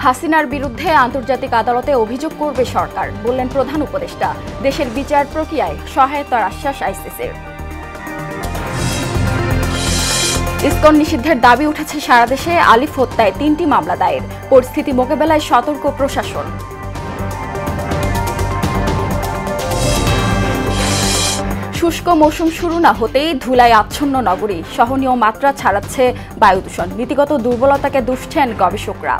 হাসিনার বিরুদ্ধে আন্তর্জাতিক আদালতে অভিযোগ করবে সরকার, বললেন প্রধান উপদেষ্টা। দেশের বিচার প্রক্রিয়ায় সহায়তার আশ্বাস আইসিসির। ইসকন নিষিদ্ধের দাবি উঠেছে সারা দেশে। আলিফ হত্যায় 3টি মামলা দায়ের। পরিস্থিতি মোকাবেলায় সতর্ক প্রশাসন। শুষ্ক মৌসুম শুরু না হতেই ধুলায় আচ্ছন্ন নগরী। সহনীয় মাত্রা ছাড়াচ্ছে বায়ু দূষণ। নীতিগত দুর্বলতাকে দুষছেন গবেষকরা।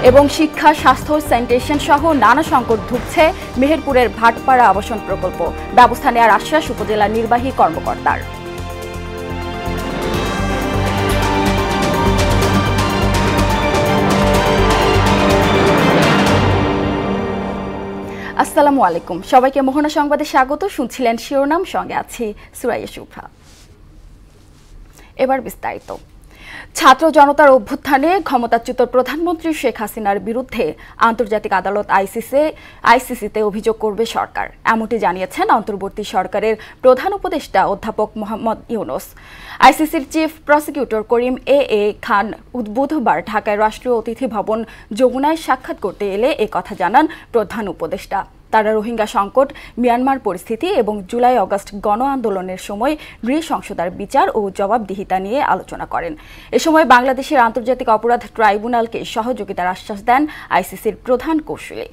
এবং শিক্ষা, স্বাস্থ্য, স্যানিটেশন সহ নানা সংকট ধুঁকছে মেহেরপুরের ভাটপাড়া আবাসন প্রকল্প। ব্যবস্থা নেওয়ার আশ্বাস উপজেলা নির্বাহী কর্মকর্তার। আসসালামু আলাইকুম, সবাইকে মোহনা সংবাদে স্বাগত। শুনছিলেন শিরোনাম, সঙ্গে আছি সুরাইয়া শুভ্রা। এবার বিস্তারিত। ছাত্র জনতার অভ্যুত্থানে ক্ষমতাচ্যুত প্রধানমন্ত্রী শেখ হাসিনার বিরুদ্ধে আন্তর্জাতিক আদালত আইসিসিতে অভিযোগ করবে সরকার, এমনটি জানিয়েছেন অন্তর্বর্তী সরকারের প্রধান উপদেষ্টা অধ্যাপক মোহাম্মদ ইউনূস। আইসিসির চিফ প্রসিকিউটর করিম এ খান বুধবার ঢাকায় রাষ্ট্রীয় অতিথি ভবন যমুনায় সাক্ষাৎ করতে এলে কথা জানান প্রধান উপদেষ্টা। তারা রোহিঙ্গা সংকট, মিয়ানমার পরিস্থিতি এবং জুলাই আগস্ট গণ আন্দোলনের সময় নৃশংসতার বিচার ও জবাবদিহিতা নিয়ে আলোচনা করেন। এ সময় বাংলাদেশের আন্তর্জাতিক অপরাধ ট্রাইব্যুনালকে সহযোগিতার আশ্বাস দেন আইসিসির প্রধান কৌঁসুলি।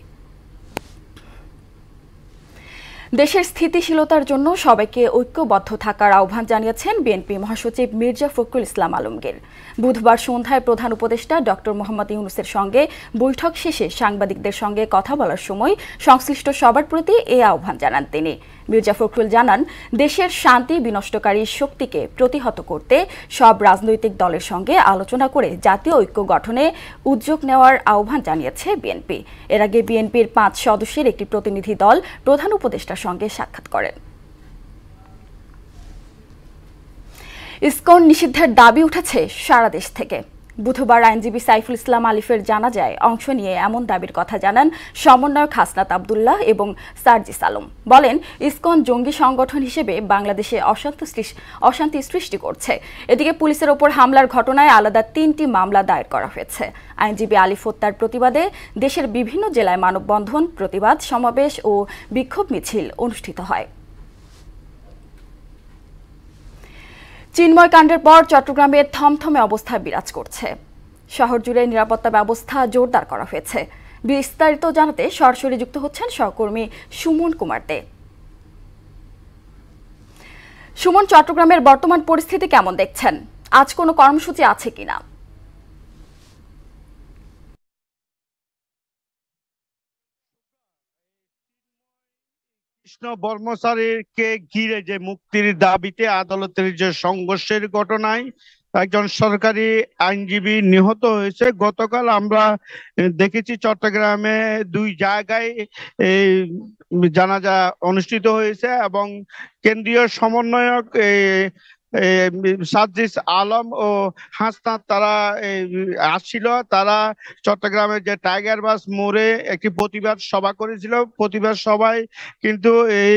দেশের স্থিতিশীলতার জন্য সবাইকে ঐক্যবদ্ধ থাকার আহ্বান জানিয়েছেন বিএনপি মহাসচিব মির্জা ফখরুল ইসলাম আলমগীর। বুধবার সন্ধ্যায় প্রধান উপদেষ্টা ডক্টর মোহাম্মদ ইউনূসের সঙ্গে বৈঠক শেষে সাংবাদিকদের সঙ্গে কথা বলার সময় সংশ্লিষ্ট সবার প্রতি আহ্বান জানান তিনি। মির্জা ফখরুল জানান, দেশের শান্তি বিনষ্টকারী শক্তিকে প্রতিহত করতে সব রাজনৈতিক দলের সঙ্গে আলোচনা করে জাতীয় ঐক্য গঠনে উদ্যোগ নেওয়ার আহ্বান জানিয়েছে বিএনপি। এর আগে বিএনপির 5 সদস্যের একটি প্রতিনিধি দল প্রধান উপদেষ্টার সঙ্গে সাক্ষাৎ করেন। ইসকন নিষিদ্ধের দাবি উঠেছে সারা দেশ থেকে। বুধবার আইনজীবী সাইফুল ইসলাম আলিফের জানাজায় অংশ নিয়ে এমন দাবির কথা জানান সমন্বয়ক হাসনাত আবদুল্লাহ এবং সার্জিস আলম। বলেন, ইসকন জঙ্গি সংগঠন হিসেবে বাংলাদেশে অশান্তি সৃষ্টি করছে। এদিকে পুলিশের ওপর হামলার ঘটনায় আলাদা 3টি মামলা দায়ের করা হয়েছে। আইনজীবী আলিফ হত্যার প্রতিবাদে দেশের বিভিন্ন জেলায় মানববন্ধন, প্রতিবাদ সমাবেশ ও বিক্ষোভ মিছিল অনুষ্ঠিত হয়। চিন্ময় কাণ্ডের পর চট্টগ্রামে থমথমে অবস্থা বিরাজ করছে। শহর জুড়ে নিরাপত্তা ব্যবস্থা জোরদার করা হয়েছে। বিস্তারিত জানাতে সরাসরি যুক্ত হচ্ছেন সহকর্মী সুমন কুমার দে। সুমন, চট্টগ্রামের বর্তমান পরিস্থিতি কেমন দেখছেন? আজ কোনো কর্মসূচি আছে কিনা? কৃষ্ণ বর্মচারীকে ঘিরে যে মুক্তির দাবিতে আদালতের যে সংঘর্ষের ঘটনায় একজন সরকারি আইনজীবী নিহত হয়েছে। গতকাল আমরা দেখেছি চট্টগ্রামে 2 জায়গায় জানাজা অনুষ্ঠিত হয়েছে এবং কেন্দ্রীয় সমন্বয়ক সার্জিস আলম ও হাসনাত তারা আসছিল। তারা চট্টগ্রামের যে টাইগার বাস মোড়ে একটি প্রতিবাদ সভা করেছিল। প্রতিবাদ সভায় কিন্তু এই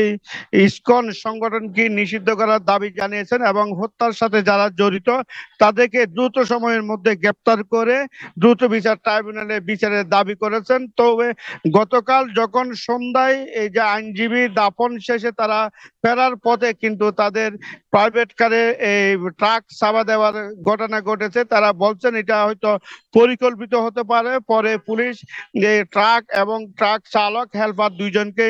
ইসকন সংগঠনকে নিষিদ্ধ করার দাবি জানিয়েছেন এবং হত্যার সাথে যারা জড়িত তাদেরকে দ্রুত সময়ের মধ্যে গ্রেপ্তার করে দ্রুত বিচার ট্রাইব্যুনালে বিচারের দাবি করেছেন। তবে গতকাল যখন সন্ধ্যায় এই যে আইনজীবী দাফন শেষে তারা ফেরার পথে কিন্তু তাদের প্রাইভেট কারে ট্রাক চাপা দেওয়ার ঘটনা ঘটেছে। তারা বলছেন এটা হয়তো পরিকল্পিত হতে পারে। পরে পুলিশ ট্রাক এবং ট্রাক চালক হেলপার 2 জনকে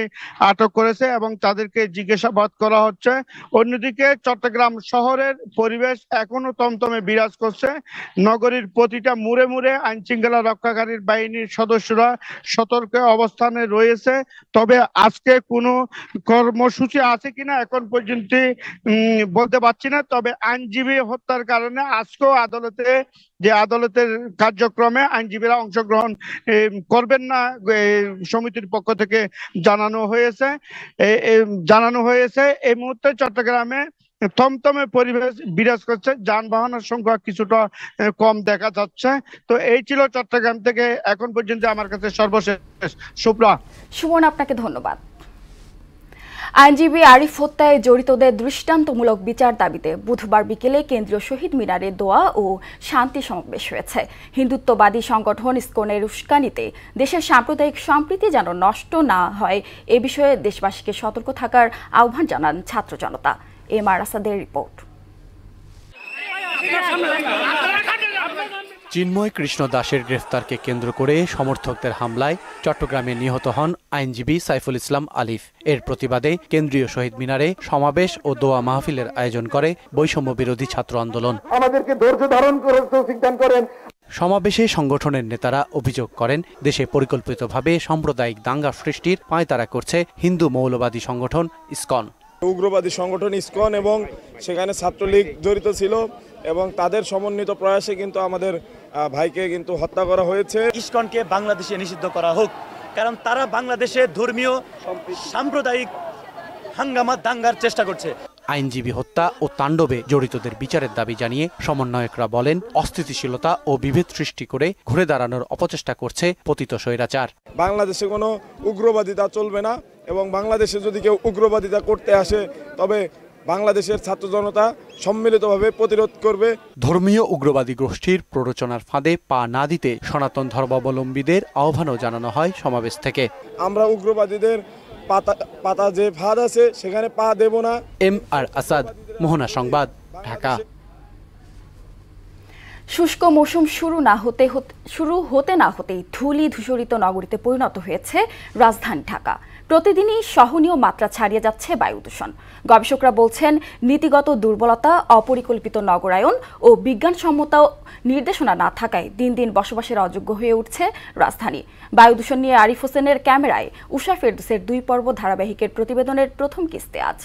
আটক করেছে এবং তাদেরকে জিজ্ঞাসাবাদ করা হচ্ছে। অন্যদিকে চট্টগ্রাম শহরের পরিবেশ এখনো থমথমে বিরাজ করছে। নগরীর প্রতিটা মোড়ে মোড়ে আইন শৃঙ্খলা রক্ষাকারী বাহিনীর সদস্যরা সতর্ক অবস্থানে রয়েছে। তবে আজকে কোনো কর্মসূচি আছে কিনা এখন পর্যন্ত বলতে পারছি না। তবে আইনজীবী হত্যার কারণে আজকেও আদালতের কার্যক্রমে আইনজীবীরা অংশগ্রহণ করবেন না সমিতির পক্ষ থেকে জানানো হয়েছে। এই মুহূর্তে চট্টগ্রামে থমথমে পরিবেশ বিরাজ করছে। যানবাহনের সংখ্যা কিছুটা কম দেখা যাচ্ছে। তো এই ছিল চট্টগ্রাম থেকে এখন পর্যন্ত আমার কাছে সর্বশেষ। সুপ্রা। সুমন, আপনাকে ধন্যবাদ। আইনজীবী আরিফ হত্যায় জড়িতদের দৃষ্টান্তমূলক বিচার দাবিতে বুধবার বিকেলে কেন্দ্রীয় শহীদ মিনারে দোয়া ও শান্তি সমাবেশ হয়েছে। হিন্দুত্ববাদী সংগঠন ইসকনের উস্কানিতে দেশের সাম্প্রদায়িক সম্প্রীতি যেন নষ্ট না হয় এ বিষয়ে দেশবাসীকে সতর্ক থাকার আহ্বান জানান ছাত্র জনতা। এম আর আসাদের রিপোর্ট। চিন্ময় কৃষ্ণ দাসের গ্রেফতারকে কেন্দ্র করে সমর্থকদের হামলায় চট্টগ্রামে নিহত হন আইনজীবী সাইফুল ইসলাম আলিফ। এর প্রতিবাদে কেন্দ্রীয় শহীদ মিনারে সমাবেশ ও দোয়া মাহফিলের আয়োজন করে বৈষম্য বিরোধী ছাত্র আন্দোলন। আমাদেরকে ধৈর্য ধারণ করেন। সমাবেশে সংগঠনের নেতারা অভিযোগ করেন, দেশে পরিকল্পিতভাবে সাম্প্রদায়িক দাঙ্গা সৃষ্টির পাঁয়তারা করছে হিন্দু মৌলবাদী সংগঠন ইসকন। উগ্রবাদী সংগঠন ইসকন এবং সেখানে ছাত্রলীগ জড়িত ছিল এবং তাদের সমন্বিত প্রয়াসে কিন্তু আমাদের ভাইকে কিন্তু হত্যা করা হয়েছে। ইসকনকে বাংলাদেশে নিষিদ্ধ করা হোক, কারণ তারা বাংলাদেশে ধর্মীয় সাম্প্রদায়িক হাঙ্গামা দাঙ্গার চেষ্টা করছে। আইনজীবী হত্যা ও তাণ্ডবে জড়িতদের বিচারের দাবি জানিয়ে সমন্বয়করা বলেন, অস্থিতিশীলতা ও বিভেদ সৃষ্টি করে ঘুরে দাঁড়ানোর অপচেষ্টা করছে পতিত স্বৈরাচার। বাংলাদেশে কোনো উগ্রবাদিতা চলবে না এবং বাংলাদেশে যদি কেউ উগ্রবাদিতা করতে আসে তবে বাংলাদেশের ছাত্র জনতা সম্মিলিতভাবে প্রতিরোধ করবে। ধর্মীয় উগ্রবাদী গোষ্ঠীর প্ররোচনার ফাঁদে পা না দিতে সনাতন ধর্মাবলম্বীদের আহ্বানও জানানো হয় সমাবেশ থেকে। আমরা উগ্রবাদীদের পাতা যে ফাঁদ আছে সেখানে পা দেব না। এম আর আসাদ, মোহনা সংবাদ, ঢাকা। শুষ্ক মৌসুম শুরু হতে না হতেই ধূলি ধূসরিত নগরীতে পরিণত হয়েছে রাজধানী ঢাকা। প্রতিদিনই সহনীয় মাত্রা ছাড়িয়ে যাচ্ছে বায়ু দূষণ। গবেষকরা বলছেন, নীতিগত দুর্বলতা, অপরিকল্পিত নগরায়ন ও বিজ্ঞানসম্মত নির্দেশনা না থাকায় দিন দিন বসবাসের অযোগ্য হয়ে উঠছে রাজধানী। বায়ু দূষণ নিয়ে আরিফ হোসেনের ক্যামেরায় উষা ফেরদৌসের 2 পর্ব ধারাবাহিকের প্রতিবেদনের প্রথম কিস্তি আজ।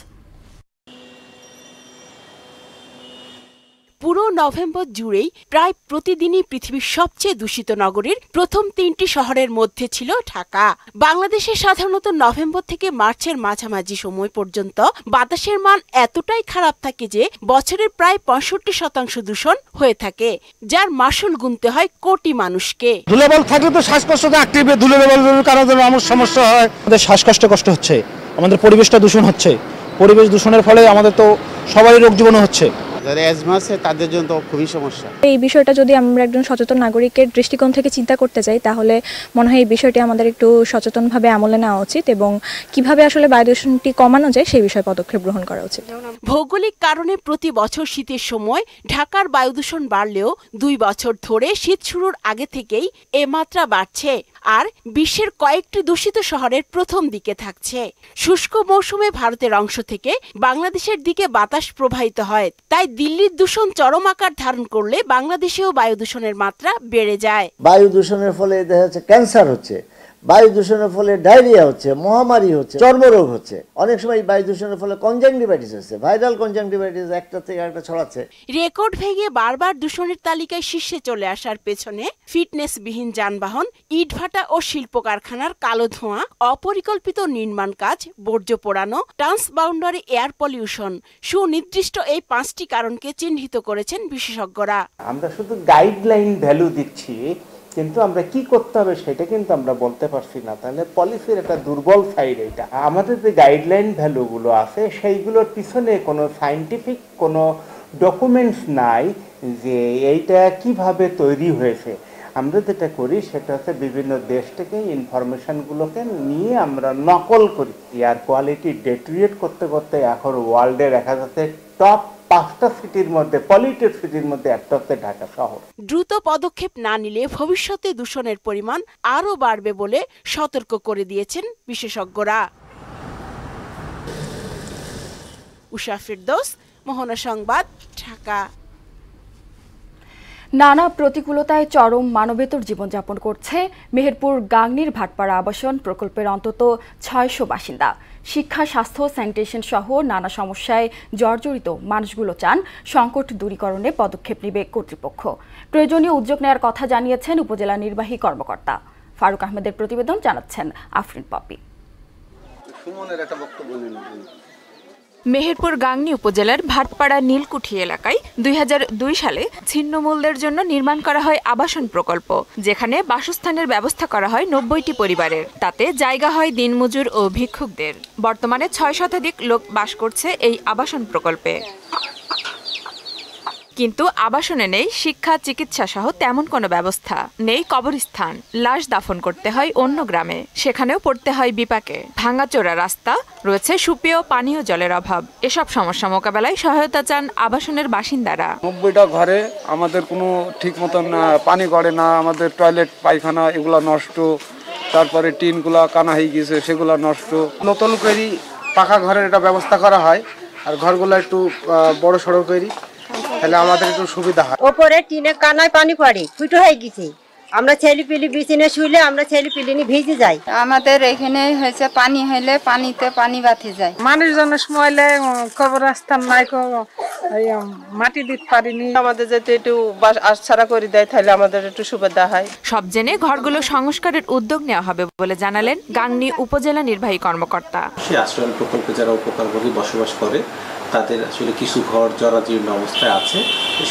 পুরো নভেম্বর জুড়েই প্রায় প্রতিদিনই পৃথিবীর সবচেয়ে দূষিত নগরীর প্রথম 3টি শহরের মধ্যে ছিল ঢাকা। বাংলাদেশে সাধারণত নভেম্বর থেকে মার্চের মাঝামাঝি সময় পর্যন্ত বাতাসের মান এতটাই খারাপ থাকে যে বছরের প্রায় 65% দূষণ হয়ে থাকে, যার মাসুল গুনতে হয় কোটি মানুষকে। ধুলোবাল থাকলে তো শ্বাসকষ্ট আক্টিভে ধুলোবালের কারণে আমার সমস্যা হয়। আমাদের শ্বাসকষ্ট কষ্ট হচ্ছে, আমাদের পরিবেশটা দূষণ হচ্ছে। পরিবেশ দূষণের ফলে আমাদের তো সবারই রোগ জীবাণু হচ্ছে। যারা অ্যাজমা আছে তাদের জন্য তো খুবই সমস্যা। এই বিষয়টা যদি আমরা একজন সচেতন নাগরিকের দৃষ্টিকোণ থেকে চিন্তা করতে যাই, তাহলে মনে হয় এই বিষয়টি আমাদের একটু সচেতনভাবে আমলে নেওয়া উচিত এবং কিভাবে আসলে বায়ু দূষণটি কমানো যায় সেই বিষয়ে পদক্ষেপ গ্রহণ করা উচিত। ভৌগোলিক কারণে প্রতি বছর শীতের সময় ঢাকার বায়ু দূষণ বাড়লেও 2 বছর ধরে শীত শুরুর আগে থেকেই এ মাত্রা বাড়ছে আর বিশ্বের কয়েকটি দূষিত শহরের প্রথম দিকে থাকছে। শুষ্ক মৌসুমে ভারতের অংশ থেকে বাংলাদেশের দিকে বাতাস প্রবাহিত হয়, তাই দিল্লির দূষণ চরম আকার ধারণ করলে বাংলাদেশেও বায়ু দূষণের মাত্রা বেড়ে যায়। বায়ু দূষণের ফলে দেখা যাচ্ছে ক্যান্সার হচ্ছে, বায়ু দূষণের ফলে ডায়রিয়া হচ্ছে, মহামারী হচ্ছে, চর্মরোগ হচ্ছে। অনেক সময় বায়ু দূষণের ফলে কনজাংটিভাইটিস হচ্ছে, ভাইরাল কনজাংটিভাইটিস একটা থেকে আরেকটা ছড়াচ্ছে। রেকর্ড ভেঙে বারবার দূষণের তালিকায় শীর্ষে চলে আসার পেছনে ফিটনেসবিহীন যানবাহন, ইটভাটা ও শিল্প কারখানার কালো ধোঁয়া, অপরিকল্পিত নির্মাণ কাজ, বর্জ্য পোড়ানো, ট্রান্সবাউন্ডারি এয়ার পলিউশন, সুনির্দিষ্ট এই 5টি কারণকে চিহ্নিত করেছেন বিশেষজ্ঞরা। আমরা শুধু গাইডলাইন ভ্যালু দিচ্ছি, কিন্তু আমরা কি করতে হবে সেটা কিন্তু আমরা বলতে পারছি না। তাহলে পলিসির একটা দুর্বল সাইড এটা। আমাদের যে গাইডলাইন ভ্যালুগুলো আছে সেইগুলোর পিছনে কোনো সায়েন্টিফিক কোনো ডকুমেন্টস নাই যে এইটা কিভাবে তৈরি হয়েছে। আমরা যেটা করি সেটা হচ্ছে বিভিন্ন দেশ থেকে ইনফরমেশনগুলোকে নিয়ে আমরা নকল করি। এয়ার কোয়ালিটি ডেটেরিয়েট করতে করতে এখন ওয়ার্ল্ডে দেখা যাচ্ছে টপ 5টা সিটির মধ্যে, পলিউটেড সিটির মধ্যে একটা হচ্ছে ঢাকা শহর। দ্রুত পদক্ষেপ না নিলে ভবিষ্যতে দূষণের পরিমাণ আরও বাড়বে বলে সতর্ক করে দিয়েছেন বিশেষজ্ঞরা। উষা ফেরদৌস, মোহনা সংবাদ, ঢাকা। নানা প্রতিকূলতায় চরম মানবেতর জীবনযাপন করছে মেহেরপুর গাংনীর ভাটপাড়া আবাসন প্রকল্পের অন্তত 600 বাসিন্দা। শিক্ষা, স্বাস্থ্য, স্যানিটেশন সহ নানা সমস্যায় জর্জরিত মানুষগুলো চান সংকট দূরীকরণে পদক্ষেপ নেবে কর্তৃপক্ষ। প্রয়োজনীয় উদ্যোগ নেওয়ার কথা জানিয়েছেন উপজেলা নির্বাহী কর্মকর্তা। ফারুক আহমেদের প্রতিবেদন, জানাচ্ছেন আফরিন পপি। মেহেরপুর গাংনী উপজেলার ভাটপাড়া নীলকুঠি এলাকায় 2002 সালে ছিন্নমূলদের জন্য নির্মাণ করা হয় আবাসন প্রকল্প, যেখানে বাসস্থানের ব্যবস্থা করা হয় 90টি পরিবারের। তাতে জায়গা হয় দিনমজুর ও ভিক্ষুকদের। বর্তমানে 6 শতাধিক লোক বাস করছে এই আবাসন প্রকল্পে। কিন্তু আবাসনে নেই শিক্ষা, চিকিৎসা সহ তেমন কোনো ব্যবস্থা নেই। কবরস্থান, লাশ দাফন করতে হয় অন্য গ্রামে, সেখানেও পড়তে হয় বিপাকে। ভাঙাচোরা রাস্তা, রয়েছে সুপেয় পানীয় জলের অভাব। এসব সমস্যা মোকাবেলায় সহায়তা চান আবাসনের বাসিন্দারা। 90টা ঘরে আমাদের কোনো ঠিক মতন পানি গড়ে না, আমাদের টয়লেট পায়খানা এগুলো নষ্ট, তারপরে টিনগুলা কানা হয়ে গেছে সেগুলো নষ্ট। নতুন করে পাকা ঘরের একটা ব্যবস্থা করা হয়, আর ঘরগুলো একটু বড় সড়ো করি, তাহলে আমাদের একটু সুবিধা হয়। ওপরে টিনে কানায় পানি পড়ে, ফুটো হয়ে গেছে। আমরা ছেলে পিলি বিছিনে শুইলে আমরা ছেলে পিলি নিয়ে ভিজে যাই। আমাদের এখানে হয়েছে পানি হইলে পানিতে পানি বাতি যায়। মানুষজনের সময় কবরস্থান নাই, মাটি দিতে পারিনি। আমাদের যাতে একটু আশছাড়া করে দেয় তাহলে আমাদের একটু সুবিধা হয়। সব জেনে ঘরগুলো সংস্কারের উদ্যোগ নেওয়া হবে বলে জানালেন গাংনী উপজেলা নির্বাহী কর্মকর্তা। সেই আশ্রয় প্রকল্পে যারা উপকারভোগী বসবাস করে তাদের আসলে কিছু ঘর জরাজীর্ণ অবস্থায় আছে,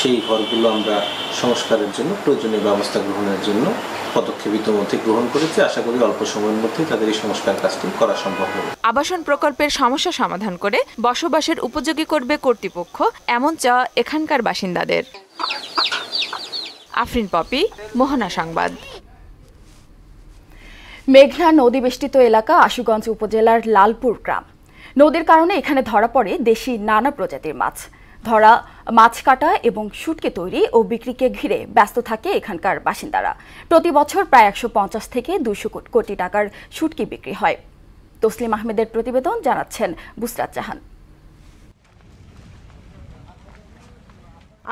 সেই ঘরগুলো আমরা সংস্কারের জন্য প্রয়োজনীয় ব্যবস্থা গ্রহণের জন্য পদক্ষেপ ইতিমধ্যে গ্রহণ করেছি। আশা করি অল্প সময়ের মধ্যে তাদের এই সংস্কার কাজটি করা সম্ভব হবে। আবাসন প্রকল্পের সমস্যা সমাধান করে বসবাসের উপযোগী করবে কর্তৃপক্ষ, এমন চাওয়া এখানকার বাসিন্দাদের। আফরিন পপি, মোহনা সংবাদ। মেঘনা নদী বেষ্টিত এলাকা আশুগঞ্জ উপজেলার লালপুর গ্রাম। নদীর কারণে এখানে ধরা পড়ে দেশি নানা প্রজাতির মাছ। ধরা মাছ কাটা এবং শুটকি তৈরি ও বিক্রিকে ঘিরে ব্যস্ত থাকে এখানকার বাসিন্দারা। প্রতি বছর প্রায় 150 থেকে 200 কোটি টাকার শুটকি বিক্রি হয়। তসলিম আহমেদের প্রতিবেদন, জানাচ্ছেন বুসরাত জাহান।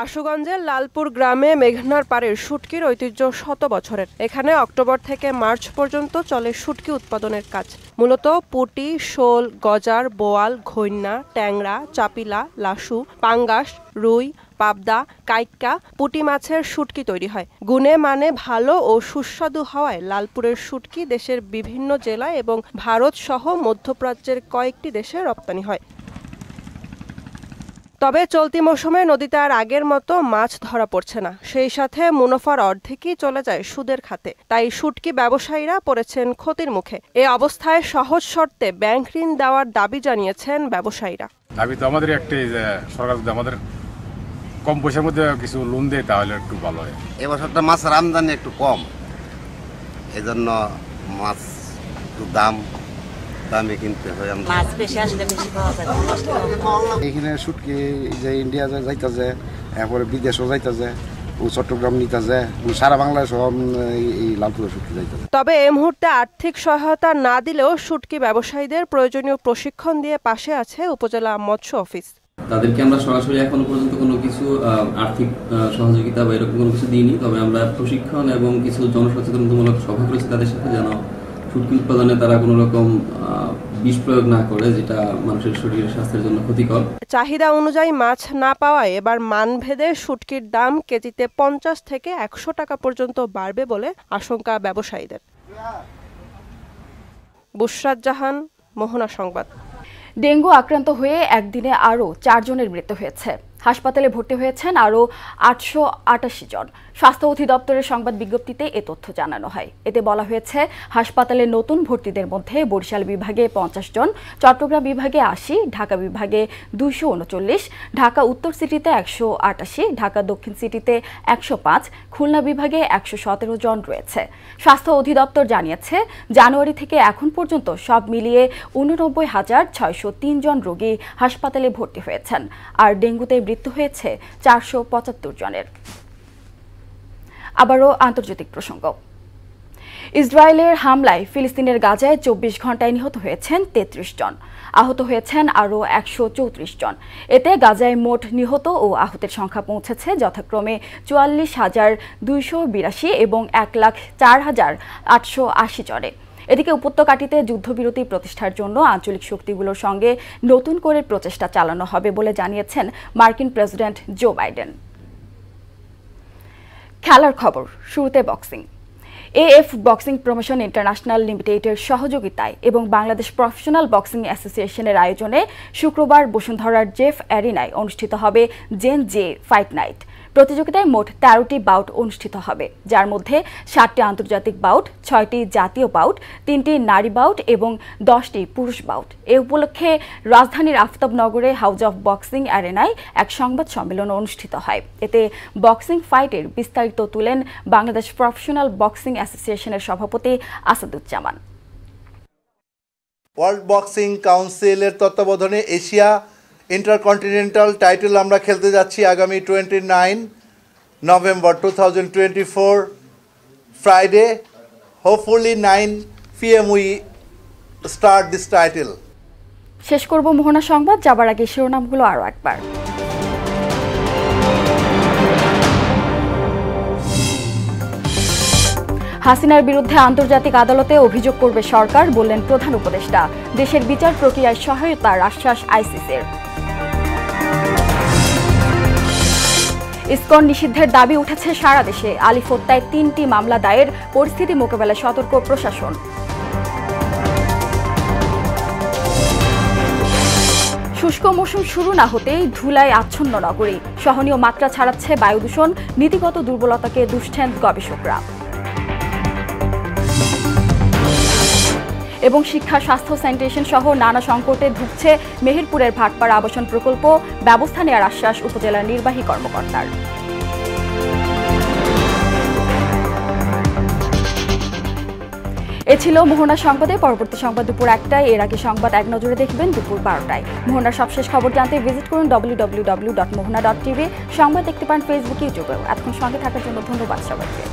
আশুগঞ্জের লালপুর গ্রামে মেঘনার পাড়ের শুটকির ঐতিহ্য 100 বছরের। এখানে অক্টোবর থেকে মার্চ পর্যন্ত চলে শুটকি উৎপাদনের কাজ। মূলত পুঁটি, শোল, গজার, বোয়াল, ঘৈন্যা, ট্যাংরা, চাপিলা, লাসু, পাঙ্গাস, রুই, পাবদা, কাইক্কা, পুঁটি মাছের শুটকি তৈরি হয়। গুণে মানে ভালো ও সুস্বাদু হওয়ায় লালপুরের শুটকি দেশের বিভিন্ন জেলায় এবং ভারত সহ মধ্যপ্রাচ্যের কয়েকটি দেশে রপ্তানি হয়। তবে চলতি মৌসুমে নদীতে আর আগের মতো মাছ ধরা পড়ছে না, সেই সাথে মুনাফার অর্ধেকই চলে যায় সুদের খাতে। তাই শুটকি ব্যবসায়ীরা পড়েছেন ক্ষতির মুখে। এ অবস্থায় সহজ শর্তে ব্যাংক ঋণ দেওয়ার দাবি জানিয়েছেন ব্যবসায়ীরা। দাবি তো আমাদের একটাই, যে সরকার যদি আমাদের কম পয়সার মধ্যে কিছু লোন দেয় তাহলে একটু ভালো হয়। এবছরটা মাছের আমদানি একটু কম, এজন্য মাছ একটু দামে কিনতে হয়। মাছ বেশি আসলে বেশি পাওয়া যায়। এখানে শুটকি যে ইন্ডিয়া যাইতেছে, এরপরে বিদেশও যাইতেছে, চট্টগ্রাম নিতেছে, সারা বাংলাদেশ এই লালপুরের শুটকি যাইতেছে। তবে এই মুহূর্তে আর্থিক সহায়তা না দিলেও শুটকি ব্যবসায়ীদের প্রয়োজনীয় প্রশিক্ষণ দিয়ে পাশে আছে উপজেলা মৎস্য অফিস। তাদেরকে আমরা সরাসরি এখনো পর্যন্ত কোনো কিছু আর্থিক সহযোগিতা বা এরকম কোনো কিছু দিইনি। তবে আমরা প্রশিক্ষণ এবং কিছু জনসচেতনতামূলক সভা করেছি তাদের সাথে, যেন শুটকি উৎপাদনে তারা কোনো রকম বিষ প্রয়োগ না করে, যেটা মানুষের শরীরের স্বাস্থ্যের জন্য ক্ষতিকর। চাহিদা অনুযায়ী মাছ না পাওয়ায় এবার মানভেদে শুটকির দাম কেজিতে 50 থেকে 100 টাকা পর্যন্ত বাড়বে বলে আশঙ্কা ব্যবসায়ীদের। বুসরাত জাহান, মোহনা সংবাদ। ডেঙ্গু আক্রান্ত হয়ে একদিনে আরও 4 জনের মৃত্যু হয়েছে। হাসপাতালে ভর্তি হয়েছেন আরও 888 জন। স্বাস্থ্য অধিদপ্তরের সংবাদ বিজ্ঞপ্তিতে এ তথ্য জানানো হয়। এতে বলা হয়েছে, হাসপাতালে নতুন ভর্তিদের মধ্যে বরিশাল বিভাগে 50 জন, চট্টগ্রাম বিভাগে 80, ঢাকা বিভাগে 239, ঢাকা উত্তর সিটিতে 188, ঢাকা দক্ষিণ সিটিতে 105, খুলনা বিভাগে 117 জন রয়েছে। স্বাস্থ্য অধিদপ্তর জানিয়েছে, জানুয়ারি থেকে এখন পর্যন্ত সব মিলিয়ে 89,603 জন রোগী হাসপাতালে ভর্তি হয়েছেন। আর ডেঙ্গুতে মৃত্যু হয়েছে 475 জনের। আবারও আন্তর্জাতিক প্রসঙ্গ। ইসরায়েলের হামলায় ফিলিস্তিনের গাজায় 24 ঘন্টায় নিহত হয়েছেন 33 জন, আহত হয়েছেন আরও 134 জন। এতে গাজায় মোট নিহত ও আহতের সংখ্যা পৌঁছেছে যথাক্রমে 44,282 এবং 1,04,880 জনে। এদিকে উপত্যকাটিতে যুদ্ধবিরতি প্রতিষ্ঠার জন্য আঞ্চলিক শক্তিগুলোর সঙ্গে নতুন করে প্রচেষ্টা চালানো হবে বলে জানিয়েছেন মার্কিন প্রেসিডেন্ট জো বাইডেন। খেলার খবর, শুরুতে boxing. AF boxing promotion international লিমিটেডের সহযোগিতায় এবং বাংলাদেশ প্রফেশনাল বক্সিং অ্যাসোসিয়েশনের আয়োজনে শুক্রবার বসুন্ধরার জেফ অ্যারিনায় অনুষ্ঠিত হবে জেন জে ফাইট নাইট। প্রতিযোগিতায় মোট 13টি বাউট অনুষ্ঠিত হবে, যার মধ্যে 7টি আন্তর্জাতিক বাউট, 6টি জাতীয় বাউট, 3টি নারী বাউট এবং 10টি পুরুষ বাউট। এ উপলক্ষে রাজধানীর আফতাবনগরে হাউস অব বক্সিং অ্যারেনায় এক সংবাদ সম্মেলন অনুষ্ঠিত হয়। এতে বক্সিং ফাইটের বিস্তারিত তুলেন বাংলাদেশ প্রফেশনাল বক্সিং অ্যাসোসিয়েশনের সভাপতি আসাদুজ্জামান। ওয়ার্ল্ড বক্সিং কাউন্সিলের তত্ত্বাবধানে এশিয়া ইন্টারকন্টিনেন্টাল টাইটেল আমরা খেলতে যাচ্ছি আগামী 29 November 2024 Friday. Hopefully 9 PM we start this title. শেষ করব মোহনা সংবাদ, যাবার আগে শিরোনামগুলো আরও একবার। হাসিনার বিরুদ্ধে আন্তর্জাতিক আদালতে অভিযোগ করবে সরকার, বললেন প্রধান উপদেষ্টা। দেশের বিচার প্রক্রিয়ায় সহায়তার আশ্বাস আইসিসির। ইসকন নিষিদ্ধের দাবি উঠেছে সারা দেশে। আলিফ হত্যায় 3টি মামলা দায়ের, পরিস্থিতি মোকাবেলায় সতর্ক প্রশাসন। শুষ্ক মৌসুম শুরু না হতেই ধুলায় আচ্ছন্ন নগরী। সহনীয় মাত্রা ছাড়াচ্ছে বায়ু দূষণ, নীতিগত দুর্বলতাকে দুষছেন গবেষকরা। এবং শিক্ষা, স্বাস্থ্য, স্যানিটেশন সহ নানা সংকটে ধুঁকছে মেহেরপুরের ভাটপাড়া আবাসন প্রকল্প, ব্যবস্থা নেওয়ার আশ্বাস উপজেলার নির্বাহী কর্মকর্তার। এ ছিল মোহনা সংবাদে। পরবর্তী সংবাদ দুপুর 1টায়। এর আগে সংবাদ এক নজরে দেখবেন দুপুর 12টায়। মোহনার সবশেষ খবর জানতে ভিজিট করুন www.mohana.tv। সংবাদ দেখতে পান ফেসবুক, ইউটিউবেও। এতক্ষণ সঙ্গে থাকার জন্য ধন্যবাদ সবাইকে।